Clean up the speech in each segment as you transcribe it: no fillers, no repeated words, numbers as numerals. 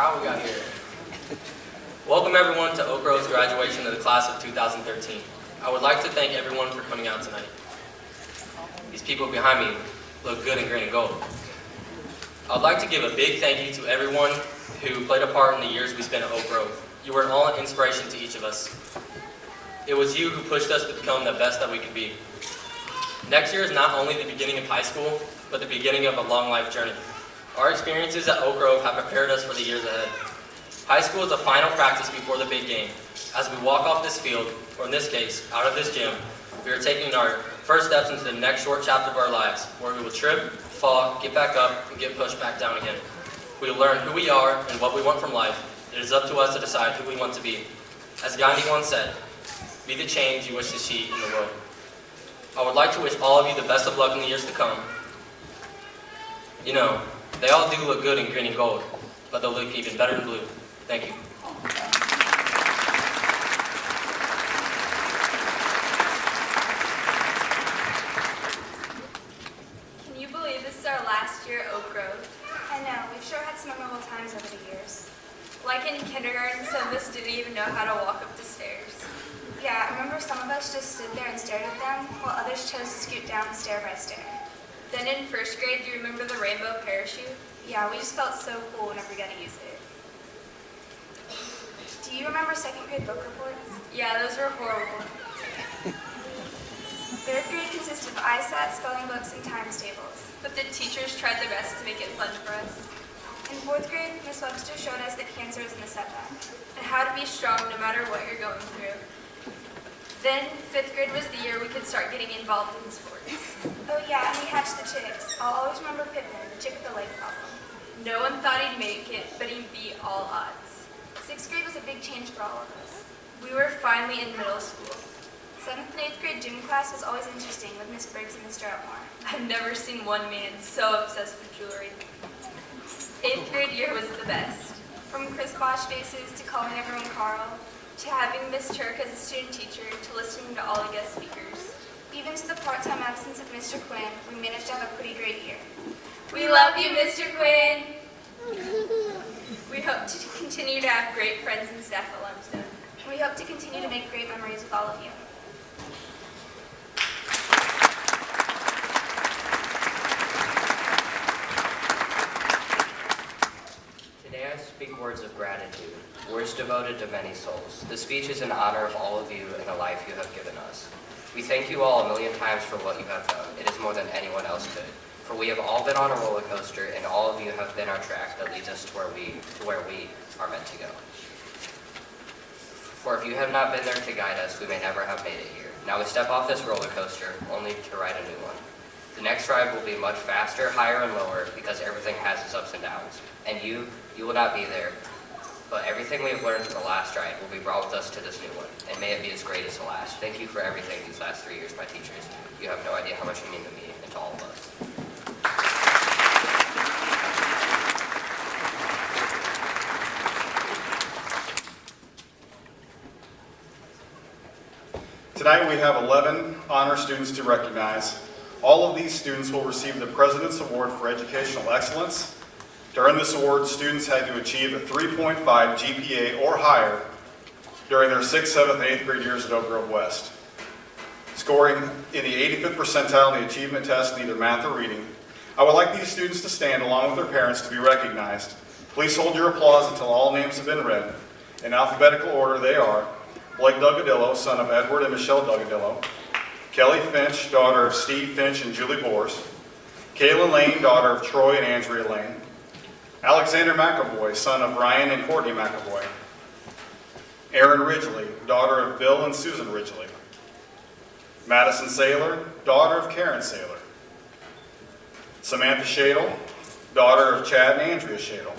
crowd we got here. Welcome everyone to Oak Grove's graduation of the class of 2013. I would like to thank everyone for coming out tonight. These people behind me look good in green and gold. I would like to give a big thank you to everyone who played a part in the years we spent at Oak Grove. You were all an inspiration to each of us. It was you who pushed us to become the best that we could be. Next year is not only the beginning of high school, but the beginning of a long life journey. Our experiences at Oak Grove have prepared us for the years ahead. High school is the final practice before the big game. As we walk off this field, or in this case, out of this gym, we are taking our first steps into the next short chapter of our lives, where we will trip, fall, get back up, and get pushed back down again. We will learn who we are and what we want from life. It is up to us to decide who we want to be. As Gandhi once said, be the change you wish to see in the world. I would like to wish all of you the best of luck in the years to come. You know, they all do look good in green and gold, but they'll look even better in blue. Thank you. Can you believe this is our last year at Oak Grove? I know, we've sure had some memorable times over the years. Like in kindergarten, some of us didn't even know how to walk up the stairs. Yeah, I remember some of us just stood there and stared at them, while others chose to scoot down stair by stair. Then in first grade, do you remember the rainbow parachute? Yeah, we just felt so cool whenever we got to use it. Do you remember second grade book reports? Yeah, those were horrible. Third grade consisted of ISAT, spelling books, and times tables. But the teachers tried their best to make it fun for us. In fourth grade, Miss Webster showed us that cancer isn't a setback. And how to be strong no matter what you're going through. Then, fifth grade was the year we could start getting involved in sports. Oh yeah, and we hatched the chicks. I'll always remember Pippin, the chick with the leg problem. No one thought he'd make it, but he beat all odds. Sixth grade was a big change for all of us. We were finally in middle school. Seventh and eighth grade gym class was always interesting with Miss Briggs and Mr. Outmore. I've never seen one man so obsessed with jewelry. Eighth grade year was the best. From Chris Bosch faces to calling everyone Carl, to having Miss Turk as a student teacher, to listening to all the guest speakers. Even to the part-time absence of Mr. Quinn, we managed to have a pretty great year. We love you, Mr. Quinn! We hope to continue to have great friends and staff at Limestone. We hope to continue to make great memories with all of you. Today I speak words of gratitude, words devoted to many souls. The speech is in honor of all of you and the life you have given us. We thank you all a million times for what you have done. It is more than anyone else could. For we have all been on a roller coaster, and all of you have been our track that leads us to where we are meant to go. For if you have not been there to guide us, we may never have made it here. Now we step off this roller coaster, only to ride a new one. The next ride will be much faster, higher, and lower, because everything has its ups and downs. And you will not be there. But everything we have learned from the last ride will be brought with us to this new one, and may it be as great as the last. Thank you for everything these last 3 years, my teachers. You have no idea how much you mean to me and to all of us. Tonight we have 11 honor students to recognize. All of these students will receive the President's Award for Educational Excellence. To earn this award, students had to achieve a 3.5 GPA or higher during their 6th, 7th, and 8th grade years at Oak Grove West, scoring in the 85th percentile in the achievement test in either math or reading. I would like these students to stand along with their parents to be recognized. Please hold your applause until all names have been read. In alphabetical order, they are Blake Duggadillo, son of Edward and Michelle Duggadillo; Kelly Finch, daughter of Steve Finch and Julie Bors; Kaylin Lane, daughter of Troy and Andrea Lane; Alexander McAvoy, son of Ryan and Courtney McAvoy; Erin Ridgely, daughter of Bill and Susan Ridgely; Madison Saylor, daughter of Karen Saylor; Samantha Shadle, daughter of Chad and Andrea Shadle;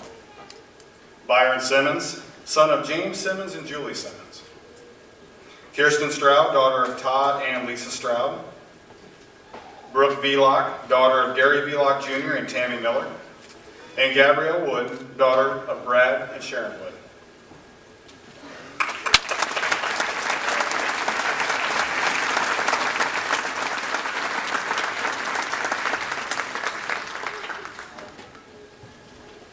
Byron Simmons, son of James Simmons and Julie Simmons; Kirsten Stroud, daughter of Todd and Lisa Stroud; Brooke Velock, daughter of Gary Velock Jr. and Tammy Miller; and Gabrielle Wood, daughter of Brad and Sharon Wood.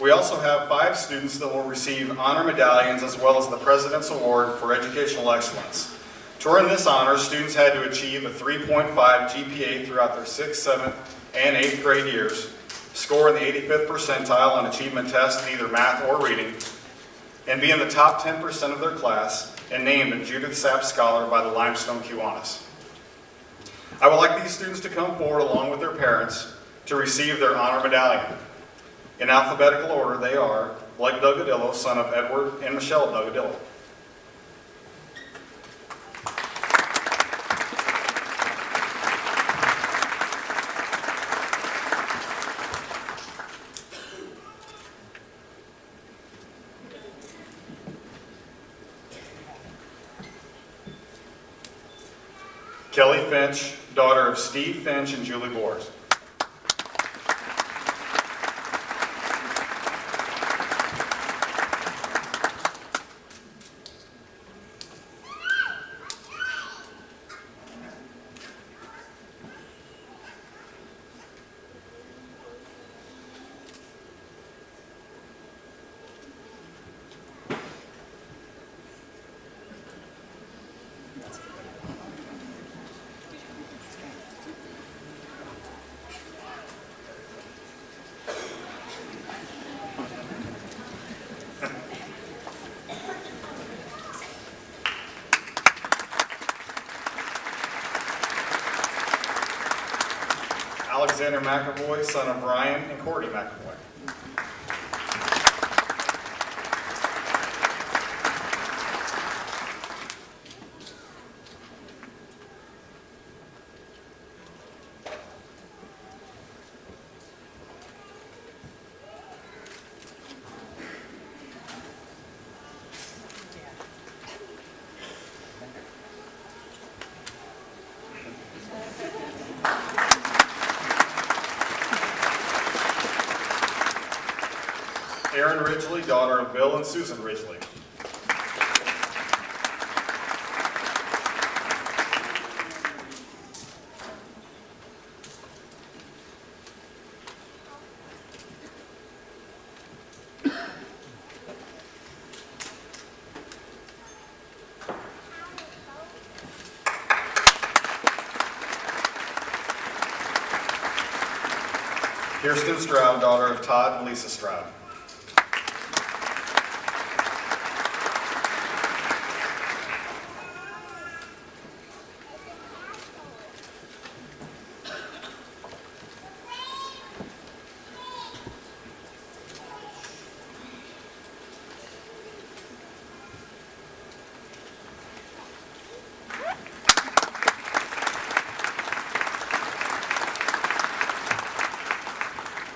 We also have 5 students that will receive honor medallions as well as the President's Award for Educational Excellence. To earn this honor, students had to achieve a 3.5 GPA throughout their 6th, 7th, and 8th grade years, score in the 85th percentile on achievement tests in either math or reading, and be in the top 10% of their class and named a Judith Sapp Scholar by the Limestone Kiwanis. I would like these students to come forward along with their parents to receive their honor medallion. In alphabetical order, they are Blake Duggadillo, son of Edward and Michelle Duggadillo. Kelly Finch, daughter of Steve Finch and Julie Boers. Alexander McAvoy, son of Ryan and Courtney McAvoy. Erin Ridgely, daughter of Bill and Susan Ridgely. Kirsten Stroud, daughter of Todd and Lisa Stroud.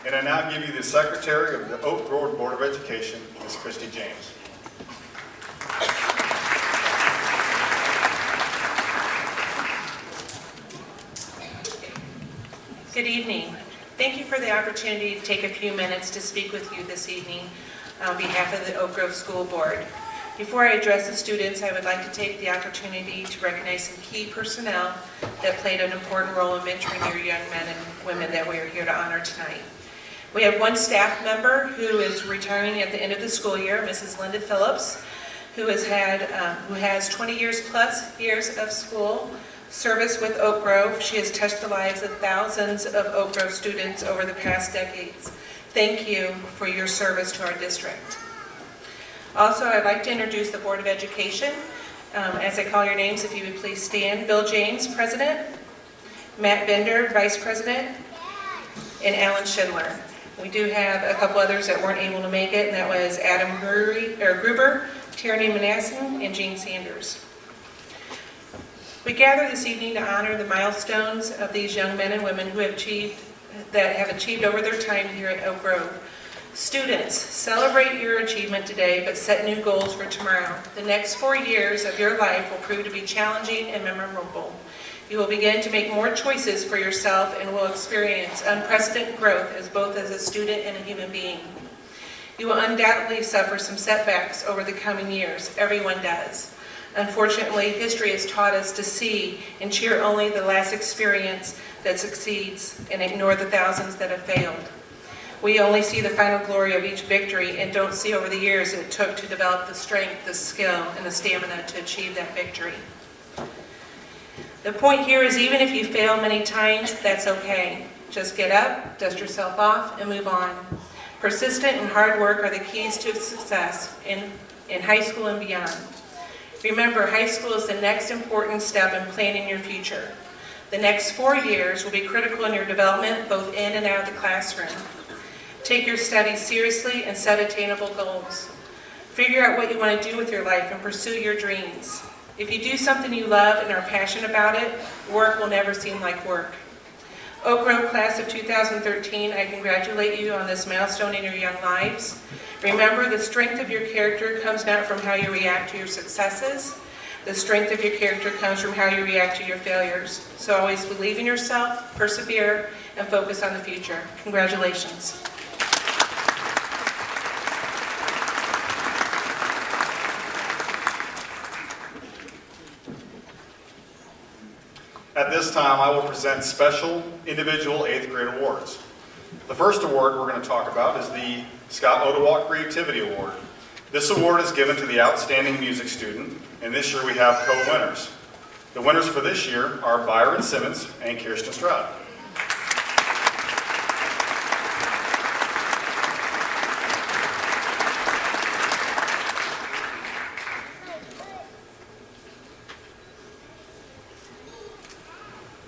And I now give you the Secretary of the Oak Grove Board of Education, Ms. Christy James. Good evening. Thank you for the opportunity to take a few minutes to speak with you this evening on behalf of the Oak Grove School Board. Before I address the students, I would like to take the opportunity to recognize some key personnel that played an important role in mentoring your young men and women that we are here to honor tonight. We have one staff member who is retiring at the end of the school year, Mrs. Linda Phillips, who has 20 years plus years of school service with Oak Grove. She has touched the lives of thousands of Oak Grove students over the past decades. Thank you for your service to our district. Also, I'd like to introduce the Board of Education. As I call your names, if you would please stand. Bill James, President. Matt Bender, Vice President. And Alan Schindler. We do have a couple others that weren't able to make it, and that was Adam Gruber, Tierney Manassan, and Gene Sanders. We gather this evening to honor the milestones of these young men and women who have achieved over their time here at Oak Grove. Students, celebrate your achievement today, but set new goals for tomorrow. The next 4 years of your life will prove to be challenging and memorable. You will begin to make more choices for yourself and will experience unprecedented growth as both as a student and a human being. You will undoubtedly suffer some setbacks over the coming years. Everyone does. Unfortunately, history has taught us to see and cheer only the last experience that succeeds and ignore the thousands that have failed. We only see the final glory of each victory and don't see over the years it took to develop the strength, the skill, and the stamina to achieve that victory. The point here is even if you fail many times, that's okay. Just get up, dust yourself off, and move on. Persistent and hard work are the keys to success in high school and beyond. Remember, high school is the next important step in planning your future. The next 4 years will be critical in your development, both in and out of the classroom. Take your studies seriously and set attainable goals. Figure out what you want to do with your life and pursue your dreams. If you do something you love and are passionate about it, work will never seem like work. Oak Grove Class of 2013, I congratulate you on this milestone in your young lives. Remember, the strength of your character comes not from how you react to your successes. The strength of your character comes from how you react to your failures. So always believe in yourself, persevere, and focus on the future. Congratulations. At this time, I will present special individual 8th grade awards. The first award we're going to talk about is the Scott Odewalk Creativity Award. This award is given to the outstanding music student, and this year we have co-winners. The winners for this year are Byron Simmons and Kirsten Stroud.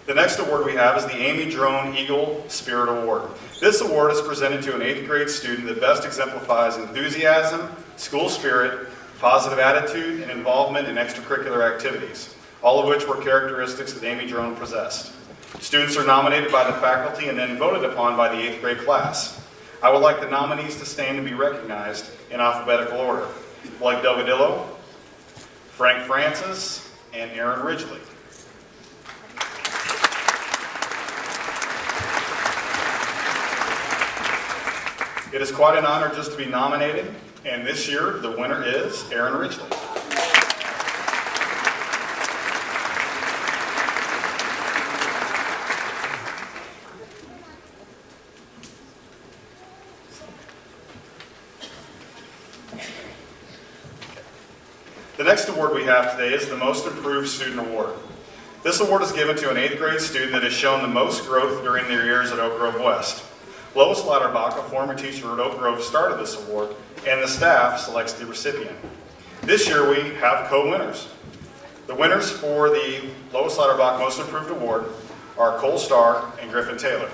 The next award we have is the Amy Drone Eagle Spirit Award. This award is presented to an 8th grade student that best exemplifies enthusiasm, school spirit, positive attitude, and involvement in extracurricular activities, all of which were characteristics that Amy Drone possessed. Students are nominated by the faculty and then voted upon by the 8th grade class. I would like the nominees to stand and be recognized in alphabetical order. Blake Delgadillo, Frank Francis, and Aaron Ridgely. It is quite an honor just to be nominated, and this year the winner is Aaron Ridgely. The next award we have today is the Most Improved Student Award. This award is given to an 8th grade student that has shown the most growth during their years at Oak Grove West. Lois Lauterbach, a former teacher at Oak Grove, started this award, and the staff selects the recipient. This year we have co-winners. The winners for the Lois Lauterbach Most Improved Award are Cole Starr and Griffin Taylor.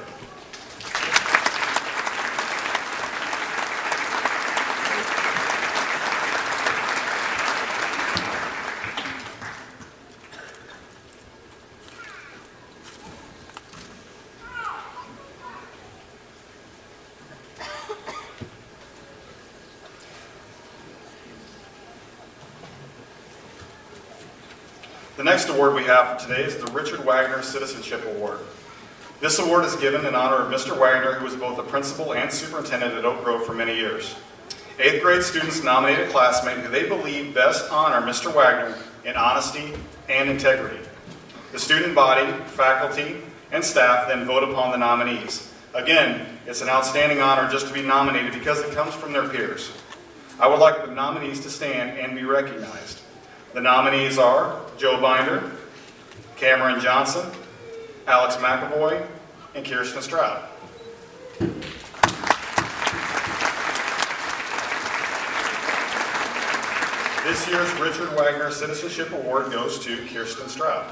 The next award we have for today is the Richard Wagner Citizenship Award. This award is given in honor of Mr. Wagner, who was both a principal and superintendent at Oak Grove for many years. 8th grade students nominate a classmate who they believe best honor Mr. Wagner in honesty and integrity. The student body, faculty, and staff then vote upon the nominees. Again, it's an outstanding honor just to be nominated because it comes from their peers. I would like the nominees to stand and be recognized. The nominees are Joe Binder, Cameron Johnson, Alex McAvoy, and Kirsten Stroud. This year's Richard Wagner Citizenship Award goes to Kirsten Stroud.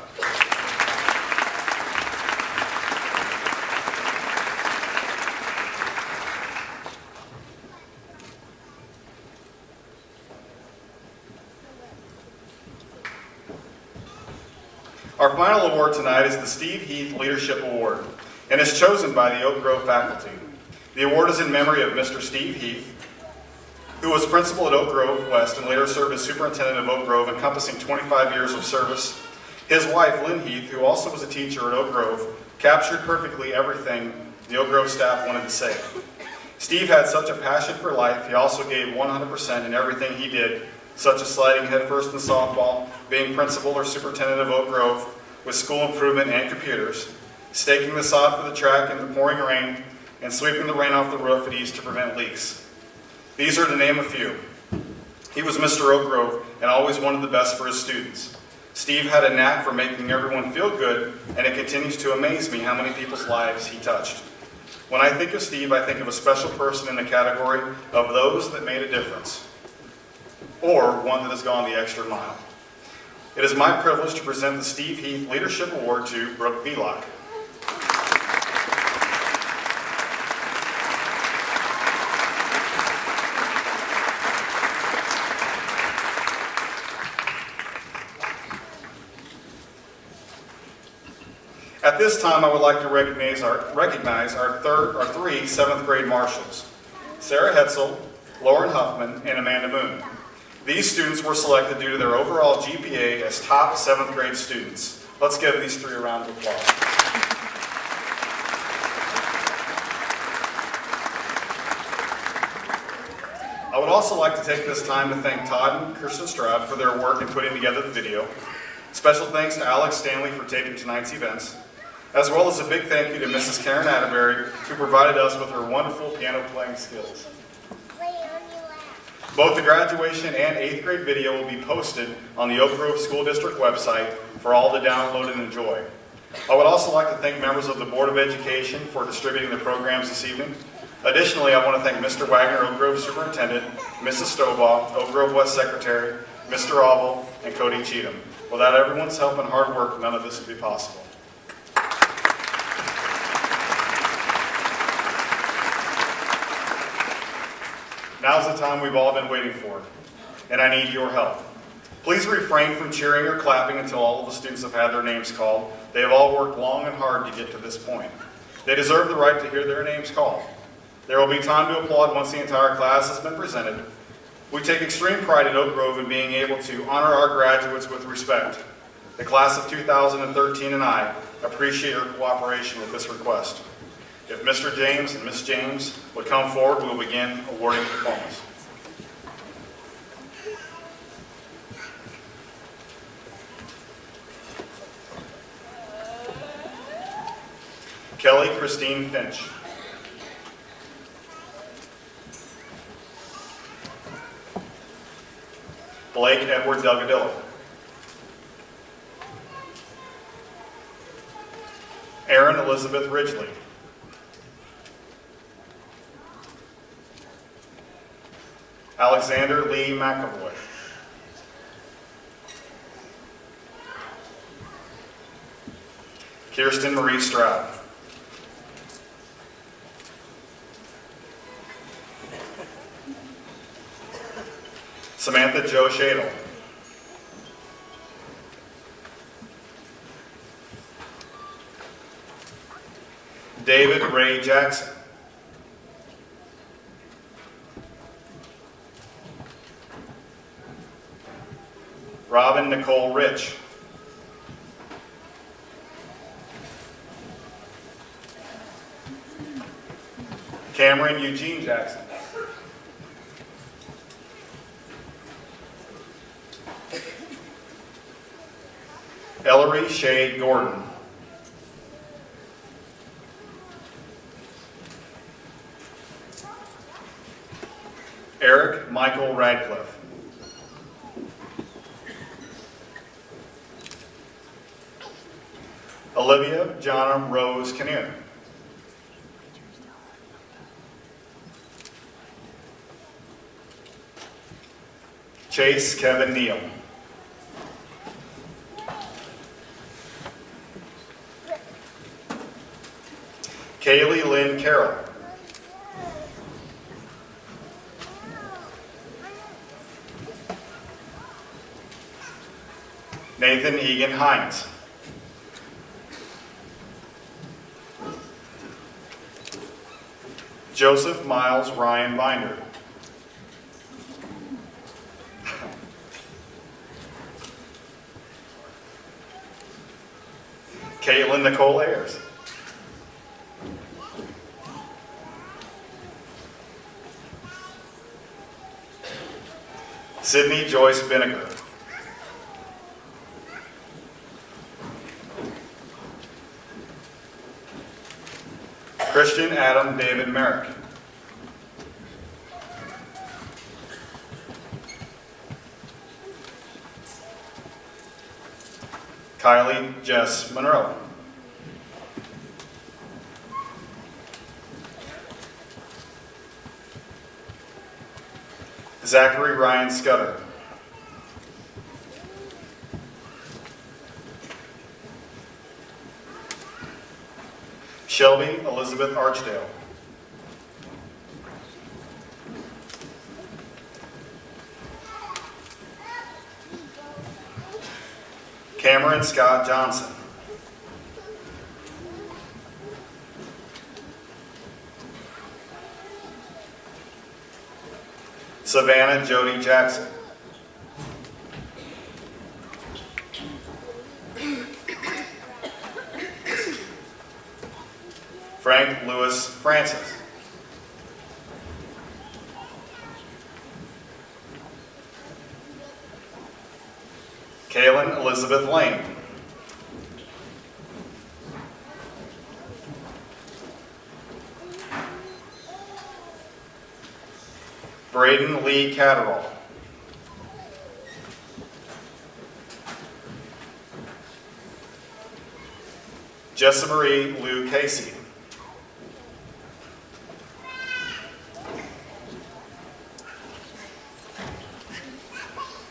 Our final award tonight is the Steve Heath Leadership Award, and is chosen by the Oak Grove faculty. The award is in memory of Mr. Steve Heath, who was principal at Oak Grove West and later served as superintendent of Oak Grove, encompassing 25 years of service. His wife, Lynn Heath, who also was a teacher at Oak Grove, captured perfectly everything the Oak Grove staff wanted to say. Steve had such a passion for life, he also gave 100% in everything he did, such as sliding headfirst in softball, being principal or superintendent of Oak Grove with school improvement and computers, staking the sod for the track in the pouring rain, and sweeping the rain off the roof at ease to prevent leaks. These are to name a few. He was Mr. Oak Grove and always wanted the best for his students. Steve had a knack for making everyone feel good, and it continues to amaze me how many people's lives he touched. When I think of Steve, I think of a special person in the category of those that made a difference, or one that has gone the extra mile. It is my privilege to present the Steve Heath Leadership Award to Brooke Velock. At this time, I would like to recognize our three seventh grade marshals, Sarah Hetzel, Lauren Huffman, and Amanda Moon. These students were selected due to their overall GPA as top seventh grade students. Let's give these three a round of applause. I would also like to take this time to thank Todd and Kirsten Stroud for their work in putting together the video. Special thanks to Alex Stanley for taping tonight's events, as well as a big thank you to Mrs. Karen Atterbury, who provided us with her wonderful piano playing skills. Both the graduation and 8th grade video will be posted on the Oak Grove School District website for all to download and enjoy. I would also like to thank members of the Board of Education for distributing the programs this evening. Additionally, I want to thank Mr. Wagner, Oak Grove Superintendent, Mrs. Stovall, Oak Grove West Secretary, Mr. Oval, and Cody Cheatham. Without everyone's help and hard work, none of this would be possible. Now's the time we've all been waiting for, and I need your help. Please refrain from cheering or clapping until all of the students have had their names called. They have all worked long and hard to get to this point. They deserve the right to hear their names called. There will be time to applaud once the entire class has been presented. We take extreme pride at Oak Grove in being able to honor our graduates with respect. The class of 2013 and I appreciate your cooperation with this request. If Mr. James and Ms. James would come forward, we will begin awarding diplomas. Kelly Christine Finch. Blake Edward Delgadillo. Erin Elizabeth Ridgely. Alexander Lee McAvoy. Kirsten Marie Stroud. Samantha Jo Shadle. David Ray Jackson. Robin Nicole Rich. Cameron Eugene Jackson. Ellery Shade Gordon. Eric Michael Radcliffe. Olivia Jonna Rose Kinnear. Chase Kevin Neal. Kaylee Lynn Carroll. Nathan Egan Hines. Joseph Miles Ryan Binder. Caitlin Nicole Ayers. Sydney Joyce Vinegar. Christian Adam David Merrick. Kylie Jess Monroe. Zachary Ryan Scudder. Shelby Elizabeth Archdale. Cameron Scott Johnson. Savannah Jody Jackson. Frank Lewis Francis. Kaylin Elizabeth Lane. Braden Lee Catterall. Jessa Marie Lou Casey.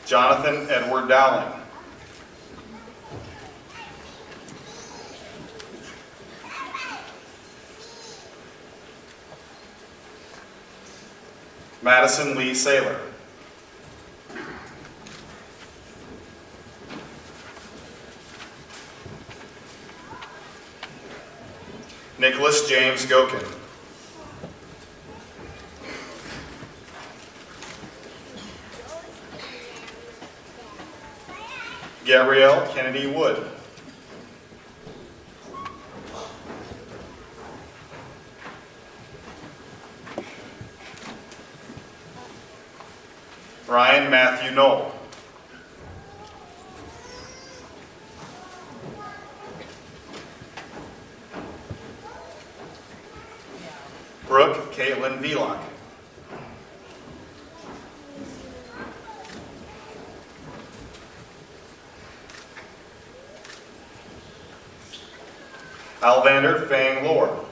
Jonathan Edward Dowling. Madison Lee Saylor. Nicholas James Gokin. Gabrielle Kennedy Wood. Ryan Matthew Knoll. Brooke Caitlin Velock. Alvander Fang Lore.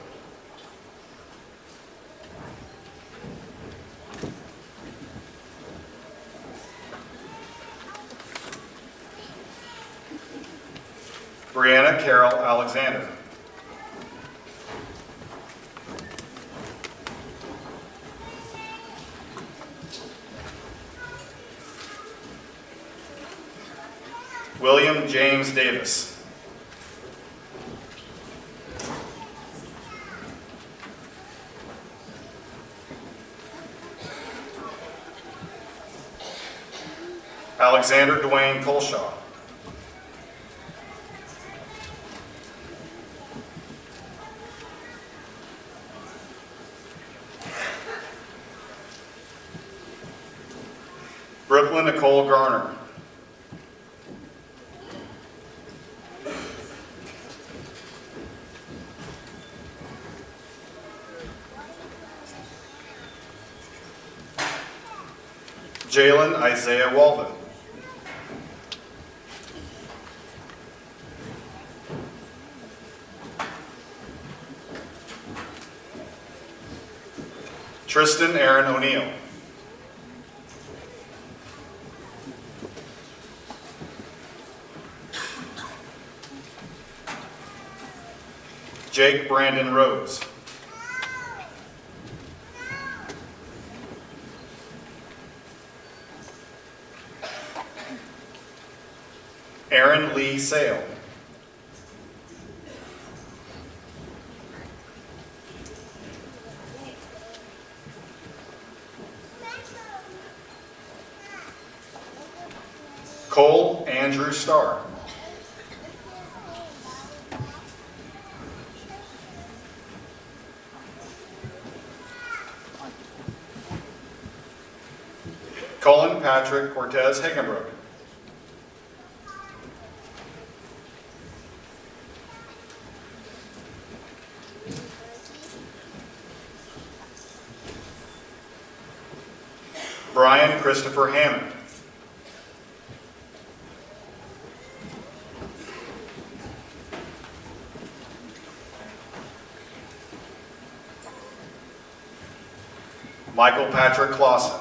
Brianna Carol Alexander. William James Davis. Alexander Dwayne Colshaw. Brooklyn Nicole Garner. Jalen Isaiah Walden. Tristan Aaron O'Neill. Jake Brandon Rhodes. Aaron Lee Sale. Cole Andrew Starr. Cullen Patrick Cortez Hagenbrook. Brian Christopher Hammond. Michael Patrick Clausen.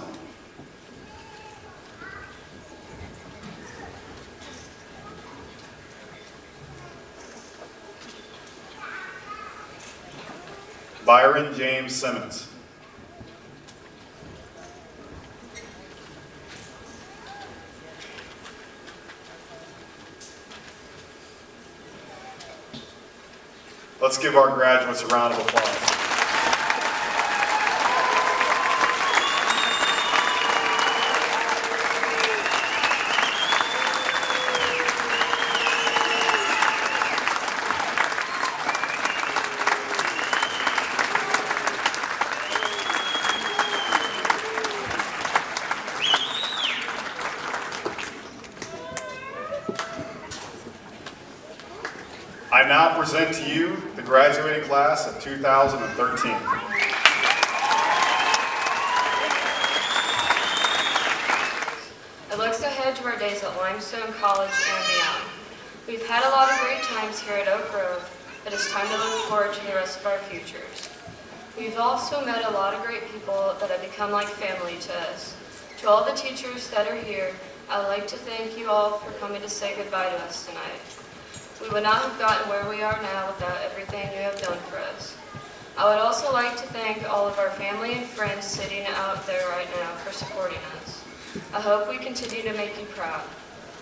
Byron James Simmons. Let's give our graduates a round of applause. I now present to you the graduating class of 2013. It looks ahead to our days at Limestone College and beyond. We've had a lot of great times here at Oak Grove, but it's time to look forward to the rest of our futures. We've also met a lot of great people that have become like family to us. To all the teachers that are here, I would like to thank you all for coming to say goodbye to us tonight. We would not have gotten where we are now without everything you have done for us. I would also like to thank all of our family and friends sitting out there right now for supporting us. I hope we continue to make you proud.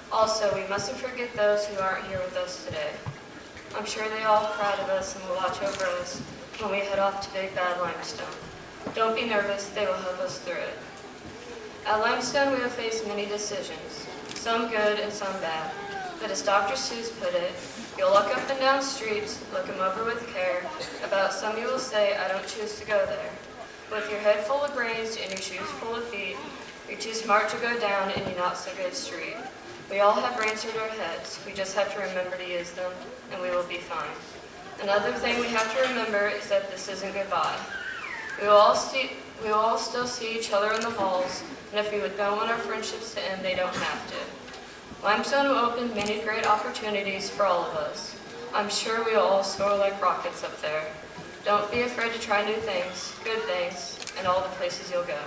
Also, we mustn't forget those who aren't here with us today. I'm sure they're all proud of us and will watch over us when we head off to Big Bad Limestone. Don't be nervous, they will help us through it. At Limestone, we have faced many decisions, some good and some bad. But as Dr. Seuss put it, you'll look up and down streets, look them over with care. About some you will say, I don't choose to go there. With your head full of brains and your shoes full of feet, you're too smart to go down any not so good street. We all have brains in our heads. We just have to remember to use them, and we will be fine. Another thing we have to remember is that this isn't goodbye. We will all still see each other in the halls, and if we don't want our friendships to end, they don't have to. Limestone will open many great opportunities for all of us. I'm sure we will all soar like rockets up there. Don't be afraid to try new things, good things, and all the places you'll go.